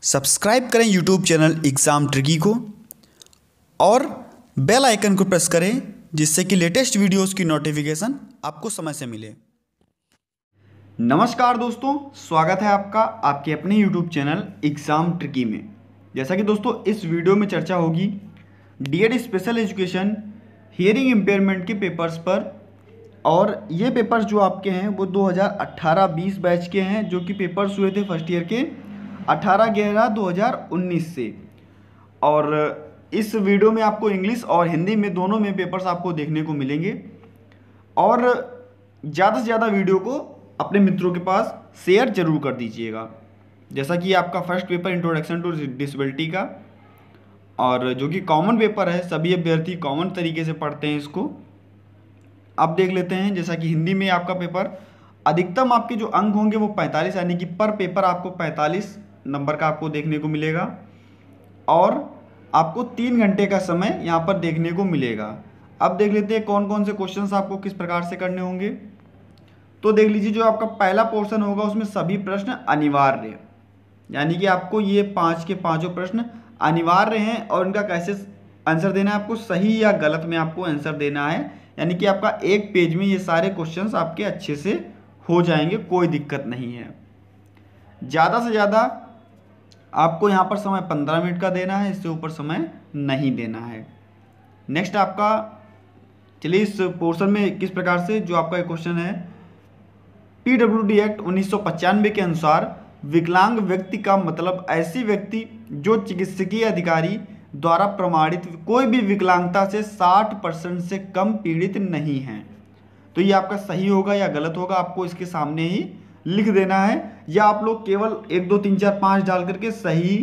Subscribe करें YouTube channel exam tricky को और बेल आइकन को प्रेस करें जिससे कि लेटेस्ट वीडियोस की नोटिफिकेशन आपको समय से मिले। नमस्कार दोस्तों, स्वागत है आपका आपके अपने यूट्यूब चैनल एग्ज़ाम ट्रिकी में। जैसा कि दोस्तों इस वीडियो में चर्चा होगी DEd special education hearing impairment के पेपर्स पर, और ये पेपर्स जो आपके हैं वो 2018-20 बैच के हैं, जो कि पेपर्स हुए थे फर्स्ट ईयर के 18/11/2019 से। और इस वीडियो में आपको इंग्लिश और हिंदी में दोनों में पेपर्स आपको देखने को मिलेंगे। और ज़्यादा से ज़्यादा वीडियो को अपने मित्रों के पास शेयर जरूर कर दीजिएगा। जैसा कि आपका first paper introduction to disability का, और जो कि कॉमन पेपर है, सभी अभ्यर्थी कॉमन तरीके से पढ़ते हैं इसको। अब देख लेते हैं। जैसा कि हिंदी में आपका पेपर अधिकतम आपके जो अंक होंगे वो 45, यानी कि पर पेपर आपको 45 नंबर का आपको देखने को मिलेगा, और आपको 3 घंटे का समय यहाँ पर देखने को मिलेगा। अब देख लेते हैं कौन कौन से क्वेश्चंस आपको किस प्रकार से करने होंगे। तो देख लीजिए, जो आपका पहला पोर्शन होगा उसमें सभी प्रश्न अनिवार्य, यानी कि आपको ये 5 के 5 प्रश्न अनिवार्य हैं, और इनका कैसे आंसर देना है, आपको सही या गलत में आपको आंसर देना है। यानी कि आपका एक पेज में ये सारे क्वेश्चंस आपके अच्छे से हो जाएंगे, कोई दिक्कत नहीं है। ज़्यादा से ज़्यादा आपको यहाँ पर समय 15 मिनट का देना है, इससे ऊपर समय नहीं देना है। नेक्स्ट आपका, चलिए इस पोर्शन में किस प्रकार से जो आपका एक क्वेश्चन है, पीडब्ल्यूडी एक्ट 1995 के अनुसार विकलांग व्यक्ति का मतलब ऐसी व्यक्ति जो चिकित्सकीय अधिकारी द्वारा प्रमाणित कोई भी विकलांगता से 60% से कम पीड़ित नहीं है। तो ये आपका सही होगा या गलत होगा, आपको इसके सामने ही लिख देना है, या आप लोग केवल 1 2 3 4 5 डाल करके सही,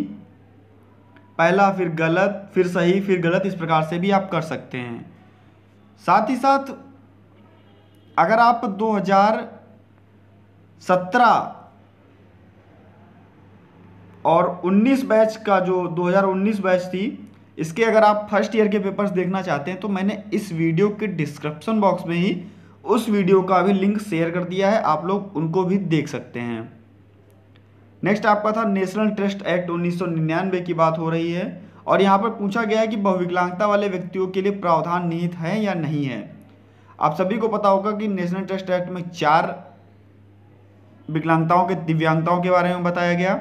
पहला फिर गलत, फिर सही, फिर गलत, इस प्रकार से भी आप कर सकते हैं। साथ ही साथ अगर आप 2017 और 19 बैच का, जो 2019 बैच थी, इसके अगर आप फर्स्ट ईयर के पेपर्स देखना चाहते हैं तो मैंने इस वीडियो के डिस्क्रिप्शन बॉक्स में ही उस वीडियो का भी लिंक शेयर कर दिया है, आप लोग उनको भी देख सकते हैं। नेक्स्ट आपका था नेशनल ट्रस्ट एक्ट 1999 की बात हो रही है, और यहाँ पर पूछा गया है कि बहुविकलांगता वाले व्यक्तियों के लिए प्रावधान निहित है या नहीं है। आप सभी को पता होगा कि नेशनल ट्रस्ट एक्ट में 4 विकलांगताओं के, दिव्यांगताओं के बारे में बताया गया।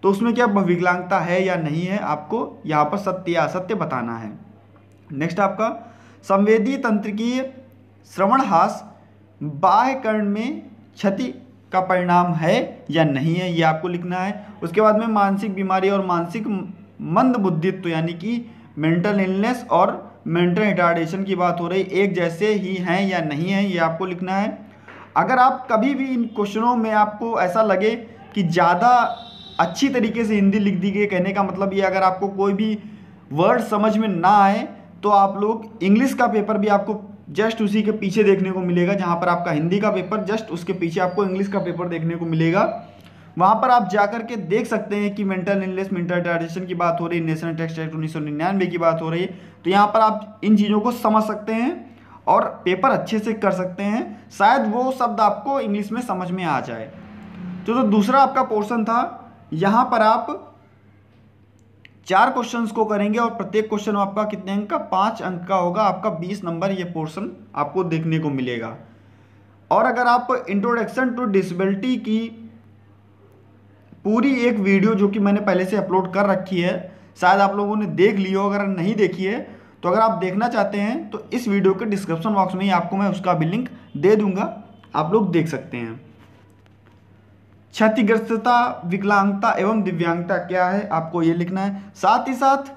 तो उसमें क्या विकलांगता है या नहीं है, आपको यहाँ पर सत्य या असत्य बताना है। नेक्स्ट आपका संवेदी तंत्रिकीय श्रवणहास बाह्य कर्ण में क्षति का परिणाम है या नहीं है, ये आपको लिखना है। उसके बाद में मानसिक बीमारी और मानसिक मंदबुद्धित्व, यानी कि मेंटल इलनेस और मेंटल रिटार्डेशन की बात हो रही, एक जैसे ही हैं या नहीं है, ये आपको लिखना है। अगर आप कभी भी इन क्वेश्चनों में आपको ऐसा लगे कि ज़्यादा अच्छी तरीके से हिंदी लिख दी गई, कहने का मतलब ये, अगर आपको कोई भी वर्ड समझ में ना आए तो आप लोग इंग्लिश का पेपर भी आपको जस्ट उसी के पीछे देखने को मिलेगा, जहाँ पर आपका हिंदी का पेपर जस्ट उसके पीछे आपको इंग्लिश का पेपर देखने को मिलेगा। वहाँ पर आप जाकर के देख सकते हैं कि मेंटल इलनेस, मेंटल रिटार्डेशन की बात हो रही है, नेशनल ट्रस्ट एक्ट 1999 की बात हो रही है। तो यहाँ पर आप इन चीज़ों को समझ सकते हैं और पेपर अच्छे से कर सकते हैं, शायद वो शब्द आपको इंग्लिश में समझ में आ जाए। तो दूसरा आपका पोर्शन था, यहाँ पर आप 4 क्वेश्चंस को करेंगे, और प्रत्येक क्वेश्चन आपका कितने अंक का, 5 अंक का होगा। आपका 20 नंबर ये पोर्शन आपको देखने को मिलेगा। और अगर आप इंट्रोडक्शन टू डिसेबिलिटी की पूरी एक वीडियो, जो कि मैंने पहले से अपलोड कर रखी है, शायद आप लोगों ने देख ली हो, अगर नहीं देखी है तो अगर आप देखना चाहते हैं तो इस वीडियो के डिस्क्रिप्शन बॉक्स में ही आपको मैं उसका भी लिंक दे दूंगा, आप लोग देख सकते हैं। क्षतिग्रस्तता, विकलांगता एवं दिव्यांगता क्या है, आपको ये लिखना है। साथ ही साथ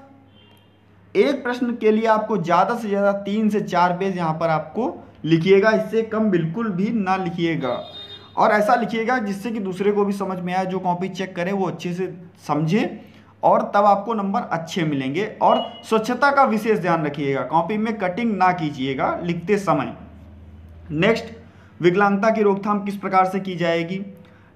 एक प्रश्न के लिए आपको ज़्यादा से ज़्यादा 3 से 4 पेज यहाँ पर आपको लिखिएगा, इससे कम बिल्कुल भी ना लिखिएगा, और ऐसा लिखिएगा जिससे कि दूसरे को भी समझ में आए, जो कॉपी चेक करे वो अच्छे से समझे, और तब आपको नंबर अच्छे मिलेंगे। और स्वच्छता का विशेष ध्यान रखिएगा, कॉपी में कटिंग ना कीजिएगा लिखते समय। नेक्स्ट, विकलांगता की रोकथाम किस प्रकार से की जाएगी।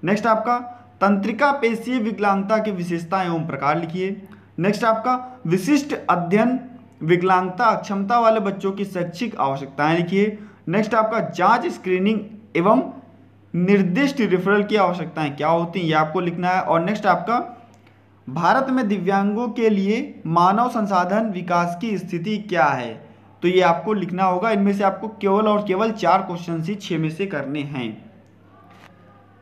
नेक्स्ट आपका तंत्रिका पेशीय विकलांगता की विशेषताएं एवं प्रकार लिखिए। नेक्स्ट आपका विशिष्ट अध्ययन विकलांगता अक्षमता वाले बच्चों की शैक्षिक आवश्यकताएं लिखिए। नेक्स्ट आपका जांच, स्क्रीनिंग एवं निर्दिष्ट रेफरल की आवश्यकताएं क्या होती हैं, ये आपको लिखना है। और नेक्स्ट आपका भारत में दिव्यांगों के लिए मानव संसाधन विकास की स्थिति क्या है? तो ये आपको लिखना होगा। इनमें से आपको केवल और केवल 4 क्वेश्चन ही 6 में से करने हैं।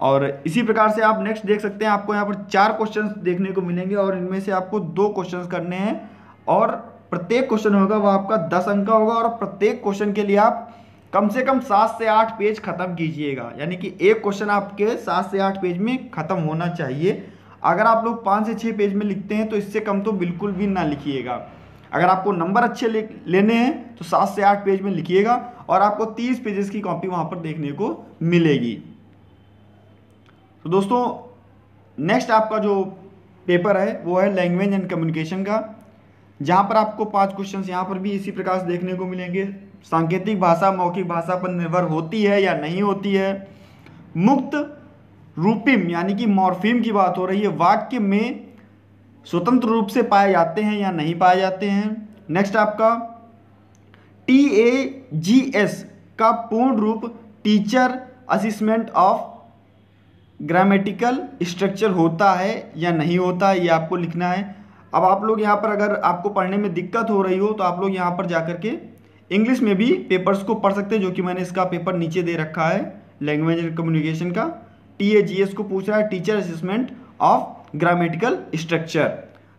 और इसी प्रकार से आप नेक्स्ट देख सकते हैं, आपको यहाँ पर 4 क्वेश्चंस देखने को मिलेंगे और इनमें से आपको 2 क्वेश्चंस करने हैं और प्रत्येक क्वेश्चन होगा वो आपका 10 अंक का होगा और प्रत्येक क्वेश्चन के लिए आप कम से कम 7 से 8 पेज खत्म कीजिएगा, यानी कि एक क्वेश्चन आपके 7 से 8 पेज में खत्म होना चाहिए। अगर आप लोग 5 से 6 पेज में लिखते हैं तो इससे कम तो बिल्कुल भी ना लिखिएगा। अगर आपको नंबर अच्छे लेने हैं तो 7 से 8 पेज में लिखिएगा और आपको 30 पेजेस की कॉपी वहाँ पर देखने को मिलेगी। तो दोस्तों नेक्स्ट आपका जो पेपर है वो है लैंग्वेज एंड कम्युनिकेशन का, जहाँ पर आपको 5 क्वेश्चंस यहाँ पर भी इसी प्रकार से देखने को मिलेंगे। सांकेतिक भाषा मौखिक भाषा पर निर्भर होती है या नहीं होती है। मुक्त रूपिम यानी कि मॉर्फीम की बात हो रही है, वाक्य में स्वतंत्र रूप से पाए जाते हैं या नहीं पाए जाते हैं। नेक्स्ट आपका TAGS का पूर्ण रूप teacher assessment of grammatical structure होता है या नहीं होता है, ये आपको लिखना है। अब आप लोग यहाँ पर अगर आपको पढ़ने में दिक्कत हो रही हो तो आप लोग यहाँ पर जा करके इंग्लिश में भी पेपर्स को पढ़ सकते हैं, जो कि मैंने इसका पेपर नीचे दे रखा है लैंग्वेज एंड कम्युनिकेशन का। TAGS को पूछ रहा है teacher assessment of grammatical structure,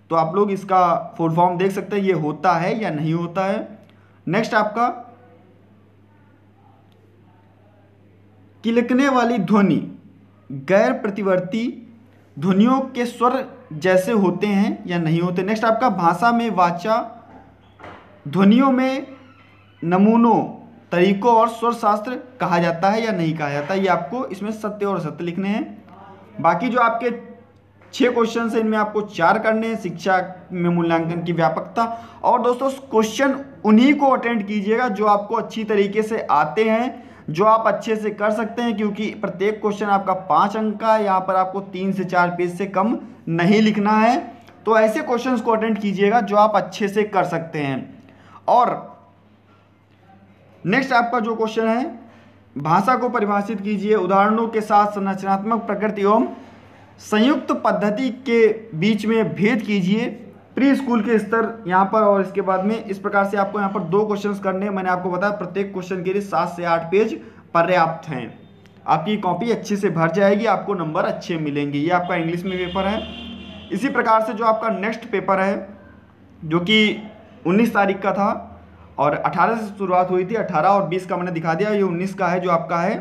तो आप लोग इसका फुल फॉर्म देख सकते हैं, ये होता है या नहीं होता है। नेक्स्ट आपका किलकने वाली ध्वनि गैर प्रतिवर्ती ध्वनियों के स्वर जैसे होते हैं या नहीं होते। नेक्स्ट आपका भाषा में वाचा ध्वनियों में नमूनों तरीकों और स्वर शास्त्र कहा जाता है या नहीं कहा जाता, ये आपको इसमें सत्य और असत्य लिखने हैं। बाकी जो आपके 6 क्वेश्चन हैं इनमें आपको 4 करने हैं। शिक्षा में मूल्यांकन की व्यापकता, और दोस्तों क्वेश्चन उन्हीं को अटेंड कीजिएगा जो आपको अच्छी तरीके से आते हैं, जो आप अच्छे से कर सकते हैं, क्योंकि प्रत्येक क्वेश्चन आपका 5 अंक का है। यहाँ पर आपको 3 से 4 पेज से कम नहीं लिखना है। तो ऐसे क्वेश्चंस को अटेंड कीजिएगा जो आप अच्छे से कर सकते हैं। और नेक्स्ट आपका जो क्वेश्चन है, भाषा को परिभाषित कीजिए, उदाहरणों के साथ संरचनात्मक प्रकृति एवं संयुक्त पद्धति के बीच में भेद कीजिए, प्री स्कूल के स्तर यहाँ पर। और इसके बाद में इस प्रकार से आपको यहाँ पर 2 क्वेश्चंस करने हैं। मैंने आपको बताया प्रत्येक क्वेश्चन के लिए 7 से 8 पेज पर्याप्त हैं। आपकी कॉपी अच्छे से भर जाएगी, आपको नंबर अच्छे मिलेंगे। ये आपका इंग्लिश में पेपर है। इसी प्रकार से जो आपका नेक्स्ट पेपर है जो कि 19 तारीख का था और 18 से शुरुआत हुई थी, 18 और 20 का मैंने दिखा दिया, ये 19 का है जो आपका है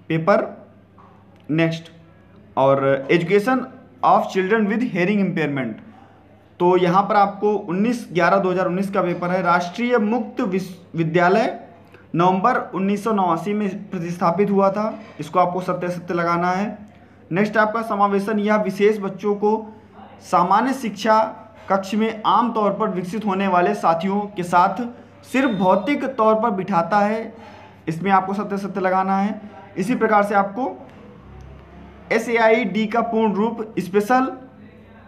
पेपर नेक्स्ट। और education of children with hearing impairment, तो यहाँ पर आपको 19/11/2019 का पेपर है। राष्ट्रीय मुक्त विद्यालय नवंबर 1989 में प्रतिस्थापित हुआ था, इसको आपको सत्य सत्य लगाना है। नेक्स्ट आपका समावेशन या विशेष बच्चों को सामान्य शिक्षा कक्ष में आम तौर पर विकसित होने वाले साथियों के साथ सिर्फ भौतिक तौर पर बिठाता है, इसमें आपको सत्य सत्य लगाना है। इसी प्रकार से आपको SAID का पूर्ण रूप स्पेशल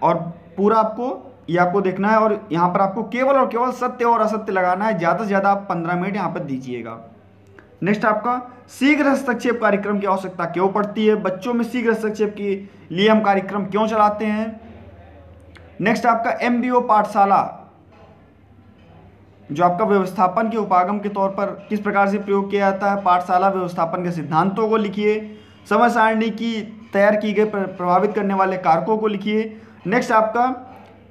और पूरा आपको देखना है और यहाँ पर आपको केवल और केवल सत्य और असत्य लगाना है। ज़्यादा से ज़्यादा आप 15 मिनट यहाँ पर दीजिएगा। नेक्स्ट आपका शीघ्र हस्तक्षेप कार्यक्रम की आवश्यकता क्यों पड़ती है, बच्चों में शीघ्र हस्तक्षेप के लिए हम कार्यक्रम क्यों चलाते हैं। नेक्स्ट आपका MBO पाठशाला जो आपका व्यवस्थापन के उपागम के तौर पर किस प्रकार से प्रयोग किया जाता है, पाठशाला व्यवस्थापन के सिद्धांतों को लिखिए। समय सारणी की तैयार की गई प्रभावित करने वाले कारकों को लिखिए। नेक्स्ट आपका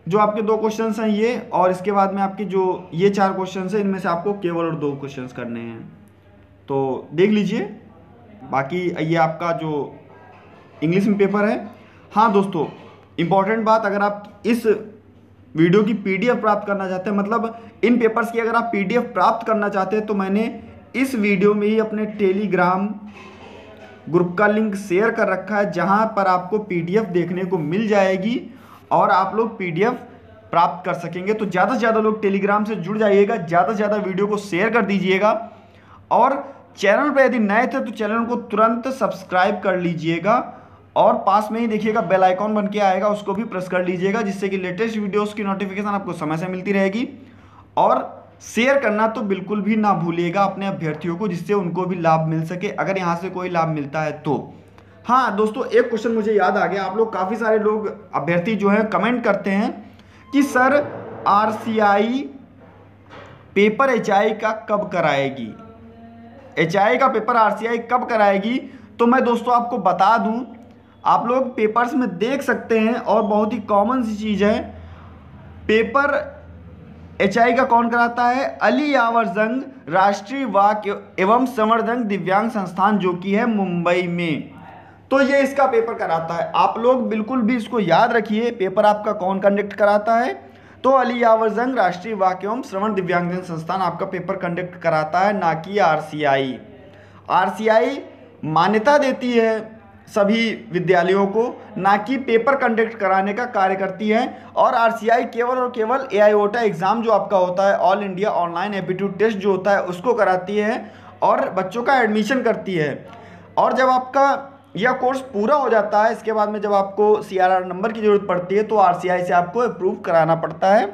जो आपके 2 क्वेश्चंस हैं ये, और इसके बाद में आपके जो ये 4 क्वेश्चंस हैं इनमें से आपको केवल और 2 क्वेश्चंस करने हैं, तो देख लीजिए। बाकी ये आपका जो इंग्लिश में पेपर है। हाँ दोस्तों, इम्पॉर्टेंट बात, अगर आप इस वीडियो की PDF प्राप्त करना चाहते हैं, मतलब इन पेपर्स की अगर आप PDF प्राप्त करना चाहते हैं, तो मैंने इस वीडियो में ही अपने टेलीग्राम ग्रुप का लिंक शेयर कर रखा है, जहां पर आपको PDF देखने को मिल जाएगी और आप लोग PDF प्राप्त कर सकेंगे। तो ज़्यादा से ज़्यादा लोग टेलीग्राम से जुड़ जाइएगा, ज़्यादा से ज़्यादा वीडियो को शेयर कर दीजिएगा और चैनल पर यदि नए थे तो चैनल को तुरंत सब्सक्राइब कर लीजिएगा और पास में ही देखिएगा बेल आइकॉन बन के आएगा, उसको भी प्रेस कर लीजिएगा, जिससे कि लेटेस्ट वीडियोस की नोटिफिकेशन आपको समय से मिलती रहेगी। और शेयर करना तो बिल्कुल भी ना भूलिएगा अपने अभ्यर्थियों को, जिससे उनको भी लाभ मिल सके, अगर यहाँ से कोई लाभ मिलता है तो। हाँ दोस्तों, एक क्वेश्चन मुझे याद आ गया। आप लोग काफ़ी सारे लोग अभ्यर्थी जो है कमेंट करते हैं कि सर आरसीआई पेपर एचआई का कब कराएगी, एचआई का पेपर आरसीआई कब कराएगी। तो मैं दोस्तों आपको बता दूं, आप लोग पेपर्स में देख सकते हैं और बहुत ही कॉमन सी चीज़ है, पेपर एचआई का कौन कराता है, अली यावर जंग राष्ट्रीय वाक एवं संवर्धन दिव्यांग संस्थान जो कि है मुंबई में, तो ये इसका पेपर कराता है। आप लोग बिल्कुल भी इसको याद रखिए, पेपर आपका कौन कंडक्ट कराता है, तो अली यावर जंग राष्ट्रीय वाक एवं श्रवण दिव्यांगजन संस्थान आपका पेपर कंडक्ट कराता है, ना कि आरसीआई। आरसीआई मान्यता देती है सभी विद्यालयों को, ना कि पेपर कंडक्ट कराने का कार्य करती है। और आरसीआई केवल और केवल एआईओटा एग्ज़ाम जो आपका होता है, all India online aptitude test जो होता है, उसको कराती है और बच्चों का एडमिशन करती है। और जब आपका यह कोर्स पूरा हो जाता है, इसके बाद में जब आपको सीआरआर नंबर की ज़रूरत पड़ती है तो आरसीआई से आपको अप्रूव कराना पड़ता है।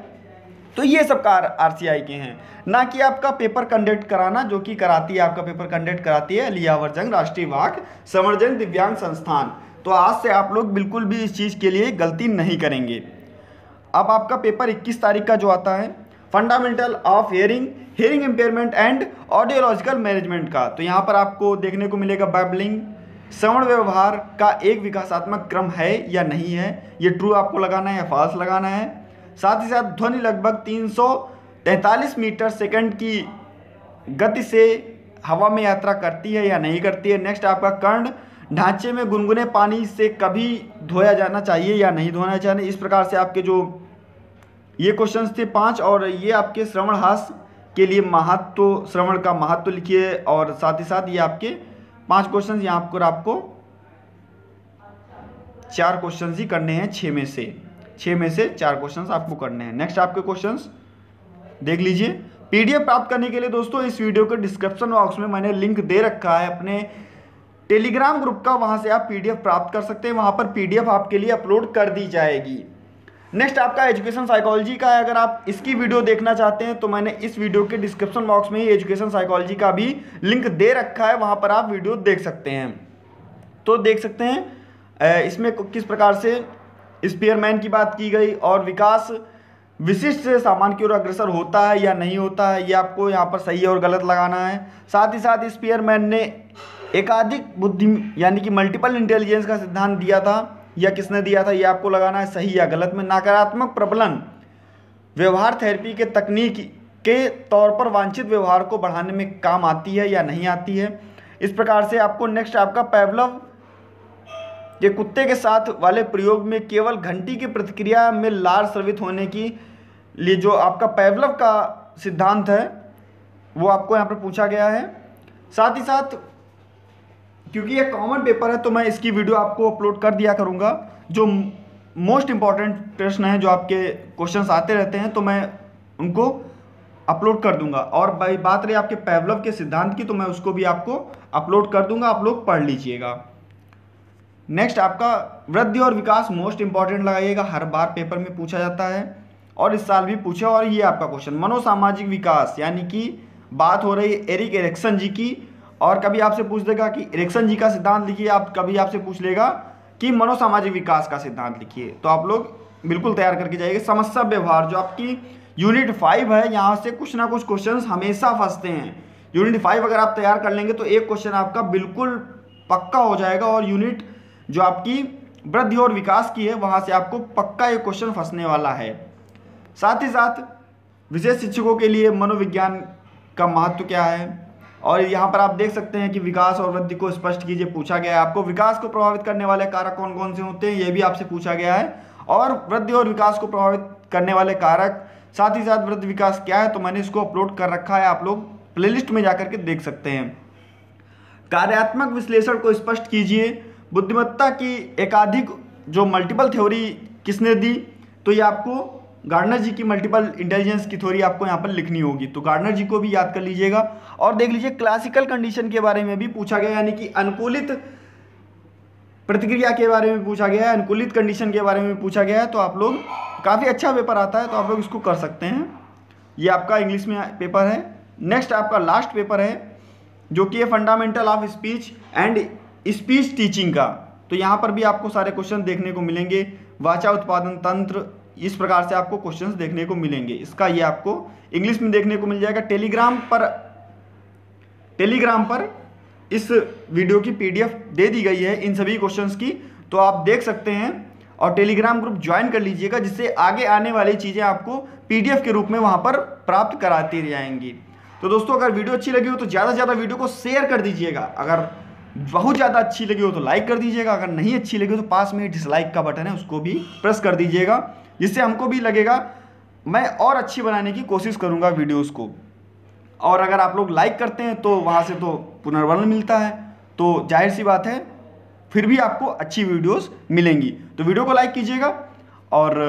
तो ये सब कार्य आरसीआई के हैं, ना कि आपका पेपर कंडक्ट कराना, जो कि कराती है, आपका पेपर कंडक्ट कराती है अली यावर जंग राष्ट्रीय वाक संवर्धन दिव्यांग संस्थान। तो आज से आप लोग बिल्कुल भी इस चीज़ के लिए गलती नहीं करेंगे। अब आपका पेपर 21 तारीख का जो आता है, fundamental of hearing, hearing impairment and audiological management का, तो यहाँ पर आपको देखने को मिलेगा बैबलिंग, श्रवण व्यवहार का एक विकासात्मक क्रम है या नहीं है, ये ट्रू आपको लगाना है या फॉल्स लगाना है। साथ ही साथ ध्वनि लगभग 343 मीटर सेकंड की गति से हवा में यात्रा करती है या नहीं करती है। नेक्स्ट आपका कर्ण ढांचे में गुनगुने पानी से कभी धोया जाना चाहिए या नहीं धोना चाहिए। इस प्रकार से आपके जो ये क्वेश्चंस थे 5, और ये आपके श्रवण हास के लिए महत्व, श्रवण का महत्व लिखिए, और साथ ही साथ ये आपके 5 क्वेश्चन यहाँ पर आपको 4 क्वेश्चन ही करने हैं, 6 में से 4 क्वेश्चंस आपको करने हैं। नेक्स्ट आपके क्वेश्चंस देख लीजिए। पीडीएफ प्राप्त करने के लिए दोस्तों इस वीडियो के डिस्क्रिप्शन बॉक्स में मैंने लिंक दे रखा है अपने टेलीग्राम ग्रुप का, वहां से आप पीडीएफ प्राप्त कर सकते हैं, वहां पर पीडीएफ आपके लिए अपलोड कर दी जाएगी। नेक्स्ट आपका एजुकेशन साइकोलॉजी का है, अगर आप इसकी वीडियो देखना चाहते हैं तो मैंने इस वीडियो के डिस्क्रिप्शन बॉक्स में ही एजुकेशन साइकोलॉजी का भी लिंक दे रखा है, वहां पर आप वीडियो देख सकते हैं। तो देख सकते हैं इसमें किस प्रकार से स्पीयरमैन की बात की गई, और विकास विशिष्ट से सामान्य की ओर अग्रसर होता है या नहीं होता है, ये आपको यहाँ पर सही और गलत लगाना है। साथ ही साथ स्पीयरमैन ने एकाधिक बुद्धि यानी कि मल्टीपल इंटेलिजेंस का सिद्धांत दिया था, या किसने दिया था, ये आपको लगाना है सही या गलत में। नकारात्मक प्रबलन व्यवहार थेरेपी के तकनीक के तौर पर वांछित व्यवहार को बढ़ाने में काम आती है या नहीं आती है। इस प्रकार से आपको नेक्स्ट आपका पेवलव के कुत्ते के साथ वाले प्रयोग में केवल घंटी की प्रतिक्रिया में लार स्रावित होने की लिए जो आपका पेवलव का सिद्धांत है वो आपको यहाँ पर पूछा गया है। साथ ही साथ क्योंकि ये कॉमन पेपर है तो मैं इसकी वीडियो आपको अपलोड कर दिया करूँगा, जो मोस्ट इम्पॉर्टेंट प्रश्न हैं जो आपके क्वेश्चंस आते रहते हैं तो मैं उनको अपलोड कर दूंगा। और भाई बात रही आपके पेवलव के सिद्धांत की, तो मैं उसको भी आपको अपलोड कर दूंगा, आप लोग पढ़ लीजिएगा। नेक्स्ट आपका वृद्धि और विकास मोस्ट इंपॉर्टेंट लगाइएगा, हर बार पेपर में पूछा जाता है और इस साल भी पूछा। और ये आपका क्वेश्चन मनोसामाजिक विकास, यानी कि बात हो रही है एरिक एरिक्सन जी की, और कभी आपसे पूछ देगा कि एरिक्सन जी का सिद्धांत लिखिए, आप कभी आपसे पूछ लेगा कि मनोसामाजिक विकास का सिद्धांत लिखिए, तो आप लोग बिल्कुल तैयार करके जाइए। समस्या व्यवहार जो आपकी यूनिट 5 है, यहाँ से कुछ ना कुछ क्वेश्चंस हमेशा फंसते हैं। यूनिट 5 अगर आप तैयार कर लेंगे तो एक क्वेश्चन आपका बिल्कुल पक्का हो जाएगा, और यूनिट जो आपकी वृद्धि और विकास की है वहाँ से आपको पक्का एक क्वेश्चन फंसने वाला है। साथ ही साथ विशेष शिक्षकों के लिए मनोविज्ञान का महत्व क्या है, और यहाँ पर आप देख सकते हैं कि विकास और वृद्धि को स्पष्ट कीजिए पूछा गया है। आपको विकास को प्रभावित करने वाले कारक कौन कौन से होते हैं ये भी आपसे पूछा गया है, और वृद्धि और विकास को प्रभावित करने वाले कारक, साथ ही साथ वृद्धि विकास क्या है, तो मैंने इसको अपलोड कर रखा है, आप लोग प्लेलिस्ट में जाकर के देख सकते हैं। कार्यात्मक विश्लेषण को स्पष्ट कीजिए, बुद्धिमत्ता की एकाधिक जो मल्टीपल थ्योरी किसने दी, तो ये आपको गार्डनर जी की मल्टीपल इंटेलिजेंस की थ्योरी आपको यहाँ पर लिखनी होगी, तो गार्डनर जी को भी याद कर लीजिएगा। और देख लीजिए क्लासिकल कंडीशन के बारे में भी पूछा गया, यानी कि अनुकूलित प्रतिक्रिया के बारे में पूछा गया है, अनुकूलित कंडीशन के बारे में पूछा गया है, तो आप लोग काफ़ी अच्छा पेपर आता है तो आप लोग इसको कर सकते हैं। ये आपका इंग्लिश में पेपर है। नेक्स्ट आपका लास्ट पेपर है जो कि fundamental of speech and speech teaching का, तो यहाँ पर भी आपको सारे क्वेश्चन देखने को मिलेंगे। वाचा उत्पादन तंत्र, इस प्रकार से आपको क्वेश्चंस देखने को मिलेंगे। इसका ये आपको इंग्लिश में देखने को मिल जाएगा। टेलीग्राम पर इस वीडियो की पीडीएफ दे दी गई है इन सभी क्वेश्चंस की, तो आप देख सकते हैं और टेलीग्राम ग्रुप ज्वाइन कर लीजिएगा, जिससे आगे आने वाली चीज़ें आपको पीडीएफ के रूप में वहाँ पर प्राप्त कराती जाएंगी। तो दोस्तों, अगर वीडियो अच्छी लगी हो तो ज़्यादा से ज़्यादा वीडियो को शेयर कर दीजिएगा। अगर बहुत ज़्यादा अच्छी लगी हो तो लाइक कर दीजिएगा। अगर नहीं अच्छी लगी हो तो पास में डिसलाइक का बटन है, उसको भी प्रेस कर दीजिएगा, जिससे हमको भी लगेगा मैं और अच्छी बनाने की कोशिश करूँगा वीडियोज़ को। और अगर आप लोग लाइक करते हैं तो वहाँ से तो पुनर्बल मिलता है, तो जाहिर सी बात है फिर भी आपको अच्छी वीडियोस मिलेंगी। तो वीडियो को लाइक कीजिएगा और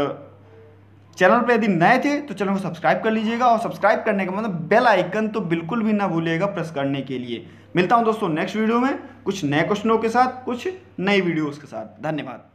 चैनल पर यदि नए थे तो चैनल को सब्सक्राइब कर लीजिएगा, और सब्सक्राइब करने का मतलब बेल आइकन तो बिल्कुल भी ना भूलिएगा प्रेस करने के लिए। मिलता हूं दोस्तों नेक्स्ट वीडियो में कुछ नए क्वेश्चनों के साथ, कुछ नई वीडियोस के साथ। धन्यवाद।